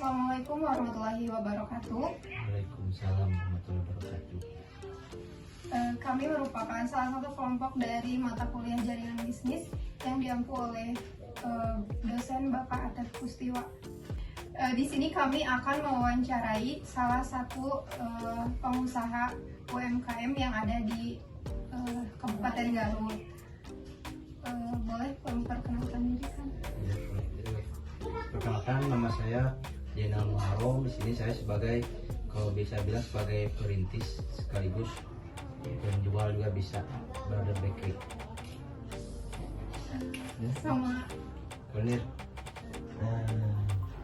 Assalamualaikum warahmatullahi wabarakatuh. Waalaikumsalam warahmatullahi wabarakatuh. Kami merupakan salah satu kelompok dari mata kuliah jaringan bisnis yang diampu oleh dosen Bapak Atef Kustiwa. Di sini kami akan mewawancarai salah satu pengusaha UMKM yang ada di Kabupaten Garut. Boleh memperkenalkan diri kan? Perkenalkan, nama saya Jenal Muharram. Di sini saya sebagai, kalau bisa bilang sebagai perintis sekaligus penjual juga bisa, Brother Bakery. Sama Kuliner.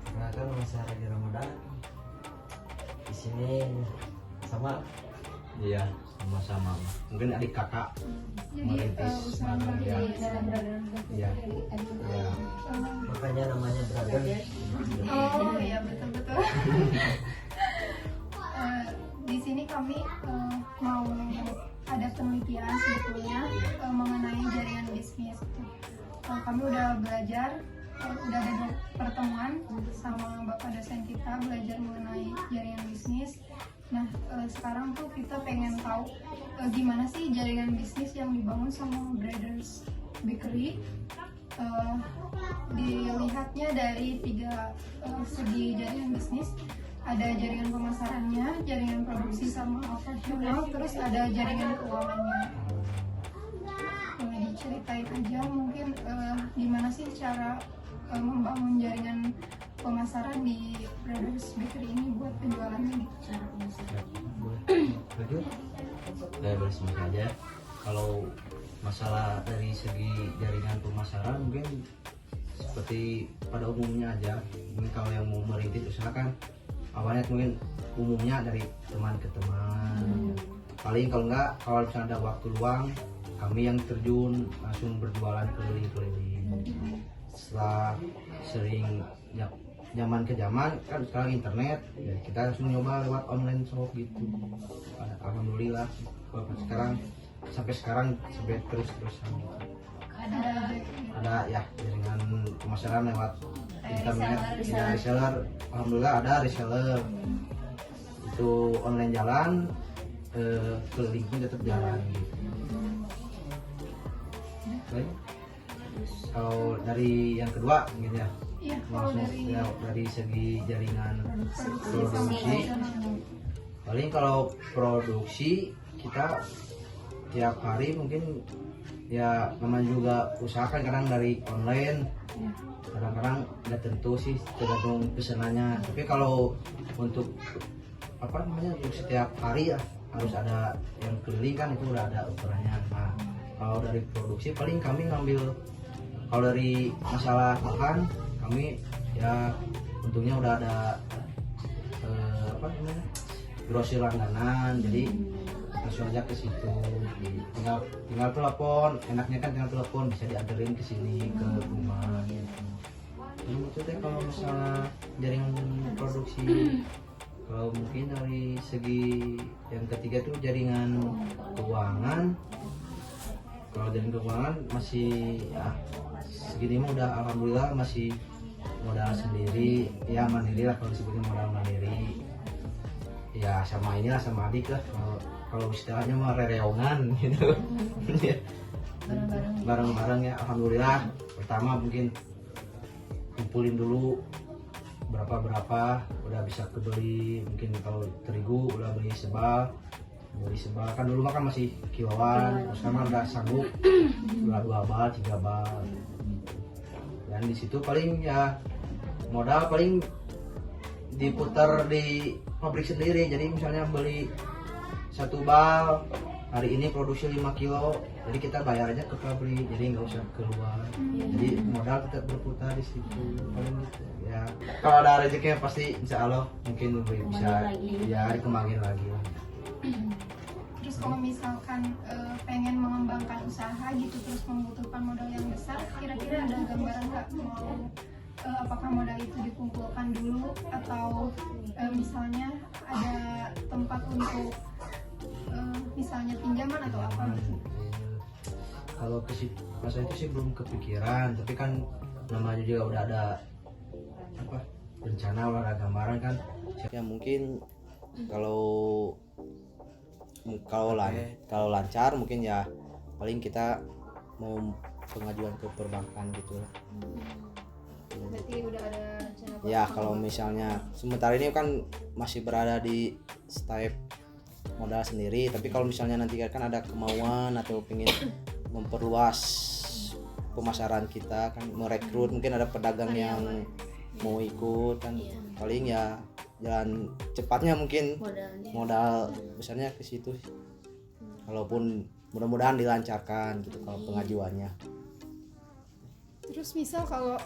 Perkenalkan, nama saya Raja Ramadan. Di sini sama. Iya, sama-sama. Mungkin adik kakak jadi merintis usaha bareng ya. Iya. Iya. Makanya namanya brother. Oh iya, betul-betul. Di sini kami mau ada penelitian sebetulnya mengenai jaringan bisnis. Kami udah belajar, udah ada pertemuan sama Bapak dosen kita belajar mengenai jaringan bisnis. Nah, sekarang tuh kita pengen tahu gimana sih jaringan bisnis yang dibangun sama Brothers Bakery. Dilihatnya dari tiga segi jaringan bisnis. Ada jaringan pemasarannya, jaringan produksi sama operasional, terus ada jaringan keuangannya. Diceritain aja mungkin gimana sih cara membangun jaringan pemasaran di Brothers Bakery ini buat penjualannya gitu, cara pemasaran. Lanjut. Saya bersama saja. Kalau masalah dari segi jaringan pemasaran mungkin seperti pada umumnya aja. Mungkin kalau yang mau merintis usaha kan awalnya mungkin umumnya dari teman ke teman. Paling kalau enggak, kalau misalnya ada waktu luang, kami yang terjun langsung berjualan keliling-keliling. Setelah sering zaman ke zaman kan sekarang internet, ya kita langsung nyoba lewat online shop gitu. Alhamdulillah sekarang sampai terus-terusan ada ya jaringan pemasaran lewat internet, ya reseller. Alhamdulillah ada reseller, itu online jalan, keliling pun tetap jalan gitu. Baik. Kalau dari yang kedua gitu ya, Iya, kalau langsung dari dari segi jaringan produksi, sama paling kalau produksi kita tiap hari mungkin ya namanya juga usahakan kadang dari online, kadang-kadang nggak tentu sih tergantung pesanannya. Tapi kalau untuk apa namanya untuk setiap hari ya harus ada yang keliling kan, itu udah ada ukurannya. Nah, kalau dari produksi paling kami ngambil, kalau dari masalah makan kami ya untungnya udah ada apa namanya grosir langganan, jadi langsung aja ke situ, tinggal telepon. Enaknya kan tinggal telepon, bisa dianterin ke sini ke rumah gitu. Jadi itu deh kalau misalnya jaringan produksi. Kalau mungkin dari segi yang ketiga tuh jaringan keuangan. Kalau jaringan keuangan masih ya segini mah udah alhamdulillah masih modal sendiri, ya mandiri lah kalau disebutnya modal mandiri. Ya sama inilah, sama adik lah, kalau istilahnya mah rereongan gitu. Bareng-bareng ya alhamdulillah. Pertama mungkin kumpulin dulu berapa udah bisa kebeli. Mungkin kalau terigu udah beli sebal kan, dulu mah kan masih kiloan, sekarang udah sanggup 2 bal 3 bal. Dan di situ paling ya modal paling diputar di pabrik sendiri. Jadi misalnya beli 1 bal, hari ini produksi 5 kilo, jadi kita bayar aja ke pabrik, jadi nggak usah keluar. Jadi modal tetap berputar di situ paling gitu ya. Kalau ada rezekinya pasti insya Allah mungkin bisa ya dikembangin lagi lah. Terus kalau misalkan pengen mengembangkan usaha gitu, terus membutuhkan modal yang besar, kira-kira ada gambaran nggak mau apakah modal itu dikumpulkan dulu atau misalnya ada tempat untuk misalnya pinjaman atau apa gitu? Kalau ke masa itu sih belum kepikiran, tapi kan namanya juga udah ada apa rencana udah gambaran kan ya mungkin kalau kalau lancar mungkin ya paling kita mau pengajuan ke perbankan gitu lah. Berarti udah ada rencana Ya kalau misalnya sementara ini kan masih berada di step modal sendiri, tapi kalau misalnya nanti kan ada kemauan atau pengen memperluas pemasaran kita kan, merekrut mungkin ada pedagang yang mau ikut kan, paling ya jalan cepatnya mungkin modal besarnya ke situ. Kalaupun mudah-mudahan dilancarkan gitu kalau pengajuannya. Terus misal kalau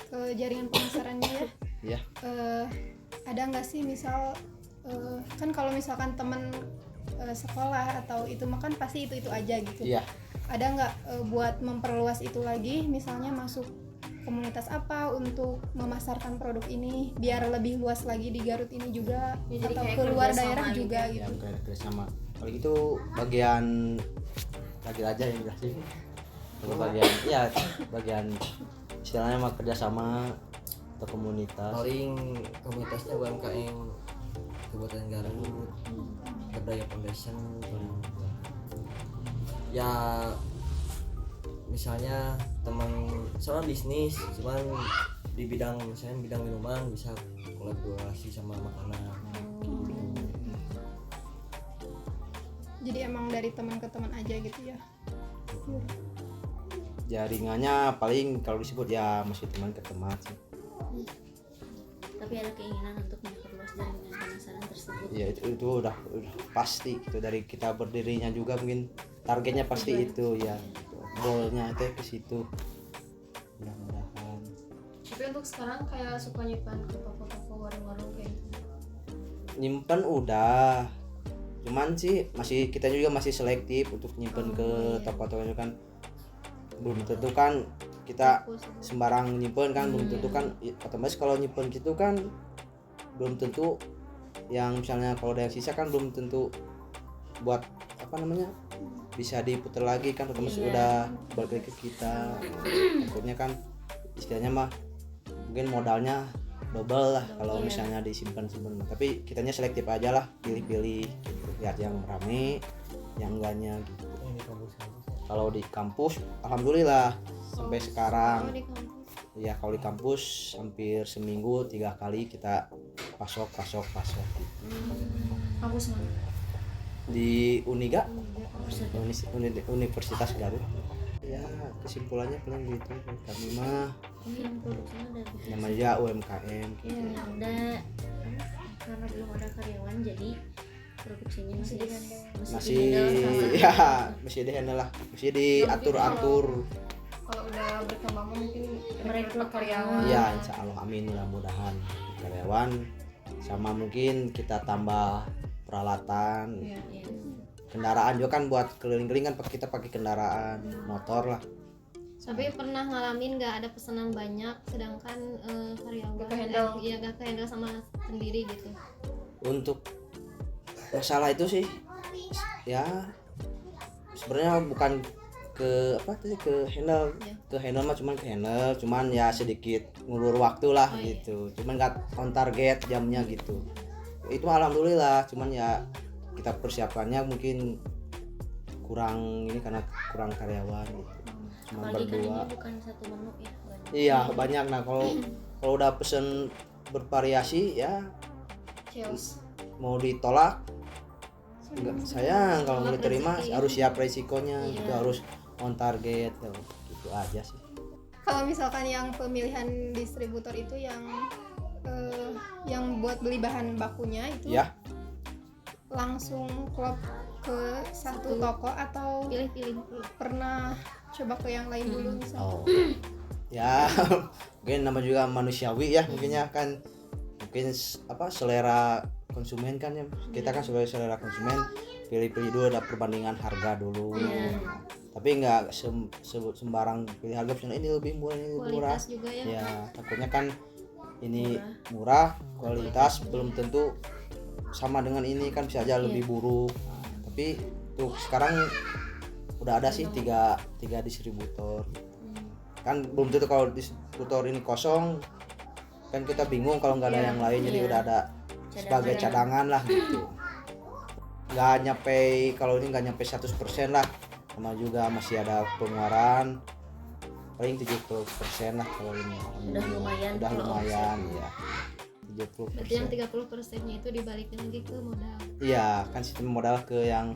ke jaringan pemasarannya ya, Ya. Ada nggak sih misal kan kalau misalkan temen sekolah atau itu mah kan pasti itu aja gitu. Iya. Ada nggak buat memperluas itu lagi, misalnya masuk komunitas apa untuk memasarkan produk ini biar lebih luas lagi di Garut ini juga, Ya, jadi atau kayak keluar kerjasama daerah gitu. juga Ya gitu. kayak kerjasama. Kalau gitu bagian lagi aja yang jelasin. Kalau bagian ya bagian istilahnya mah kerjasama atau komunitas. Paling komunitasnya UMKM Kabupaten Garut, Berdaya Foundation. Ya misalnya teman soal bisnis cuman di bidang misalnya bidang minuman bisa kolaborasi sama makanan. Jadi emang dari teman ke teman aja gitu ya. Jaringannya paling kalau disebut ya masih teman ke teman sih. Tapi ada keinginan untuk memperluas jaringan pemasaran tersebut. Ya itu udah pasti gitu, dari kita berdirinya juga mungkin targetnya pasti itu ya. Goalnya itu ke situ. Mudah-mudahan. Tapi untuk sekarang kayak suka nyimpan ke toko-toko warung-warung kayak gitu. Nyimpen udah, cuman sih kita juga masih selektif untuk nyimpen ke toko-toko itu kan. Belum tentu kan kita sembarang nyimpen kan, belum tentu kan otomatis kalau nyimpen gitu kan belum tentu yang misalnya kalau ada yang sisa kan belum tentu buat apa namanya bisa diputar lagi kan, otomatis udah balik lagi ke kita. Takutnya kan istilahnya mah mungkin modalnya double lah kalau misalnya disimpan. Tapi kitanya selektif aja lah, pilih-pilih gitu, lihat yang rame yang enggaknya gitu. Kalau di kampus alhamdulillah sampai sekarang ya, kalau di kampus hampir seminggu 3 kali kita pasok gitu. Kampus mana? Di Uniga, Universitas Garut. Ya kesimpulannya paling gitu, kami mah Yang produksinya udah bisa. namanya UMKM gitu. Ya udah karena belum ada karyawan jadi produksinya masih Ya masih dihandle lah, masih diatur-atur. Kalau udah berkembang mungkin Merekrut karyawan. Ya insya Allah amin, mudah-mudahan karyawan sama mungkin kita tambah peralatan. Iya. Kendaraan juga kan buat keliling-keliling kan kita pakai kendaraan motor lah. Tapi pernah ngalamin nggak ada pesanan banyak sedangkan karyawan Gak kehandle. ya gak kehandle sama sendiri gitu. Untuk masalah itu sih ya sebenarnya bukan ke handle mah cuman ke handle, cuman ya sedikit ngulur waktu lah gitu, cuman nggak on target jamnya gitu. Itu alhamdulillah, cuman ya kita persiapannya mungkin kurang ini karena kurang karyawan gitu. Cuma apalagi kan berdua. ini bukan satu menu ya, banyak. Iya banyak. Nah kalau udah pesen bervariasi ya Chaos. mau ditolak enggak sayang, kalau mau diterima harus siap resikonya gitu, harus on target gitu aja sih. Kalau misalkan yang pemilihan distributor itu yang buat beli bahan bakunya itu Ya langsung klop ke satu toko atau Pilih-pilih. pernah coba ke yang lain dulu misalnya? oh ya mungkin nama juga manusiawi ya, mungkinnya kan mungkin selera konsumen kan ya, kita kan sebagai selera konsumen pilih-pilih dulu, ada perbandingan harga dulu. Tapi nggak sembarang pilih harga, misalnya ini lebih murah, ini lebih murah Kualitas juga ya. ya, takutnya kan ini murah kualitas belum tentu sama dengan ini kan, bisa aja lebih buruk. Tapi tuh sekarang udah ada sih tiga distributor kan, belum tentu kalau distributor ini kosong kan kita bingung kalau nggak ada yang lain, jadi Iya. udah ada sebagai cadangan lah gitu. Nggak nyampe, kalau ini nggak nyampe 100% lah, sama juga masih ada pengeluaran paling 70% lah kalau ini. Udah lumayan Udah kalau lumayan ya. Berarti yang 70%. 30%-nya itu dibalikin lagi ke modal. Iya, kan sistem modal ke yang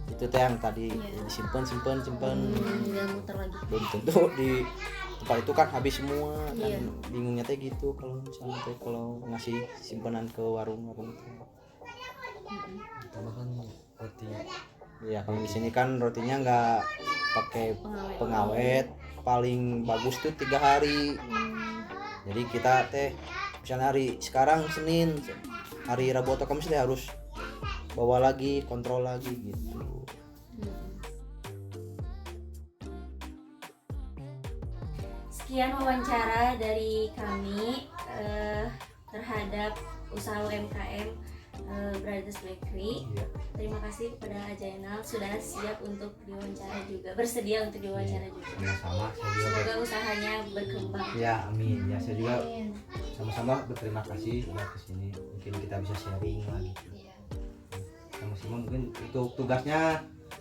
itu teh yang tadi Iya. disimpan simpan nggak muter lagi. belum tentu di tempat itu kan habis semua kan. Iya. Bingungnya teh gitu kalau misalnya teh kalau ngasih simpanan ke warung-warung teh. Tambah kan roti Ya kalau di sini kan rotinya nggak pakai pengawet, paling bagus tuh 3 hari. Jadi kita teh misalnya hari sekarang Senin, hari Rabu atau Kamis teh harus bawa lagi, kontrol lagi gitu. Sekian wawancara dari kami terhadap usaha UMKM Brothers Bakery. Iya. Terima kasih kepada Ajainal sudah siap untuk diwawancara juga, bersedia untuk diwawancara juga. Sama-sama, saya juga. Semoga usahanya berkembang. Ya amin. Ya saya juga sama-sama berterima kasih udah kesini. Mungkin kita bisa sharing lagi. Iya. Sama-sama mungkin untuk tugasnya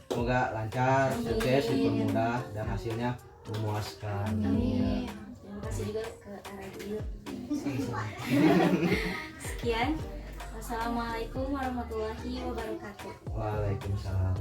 semoga lancar, sukses, dipermudah dan hasilnya memuaskan. Amin. Terima kasih juga ke Radio. Sekian. Wassalamualaikum warahmatullahi wabarakatuh. Waalaikumsalam.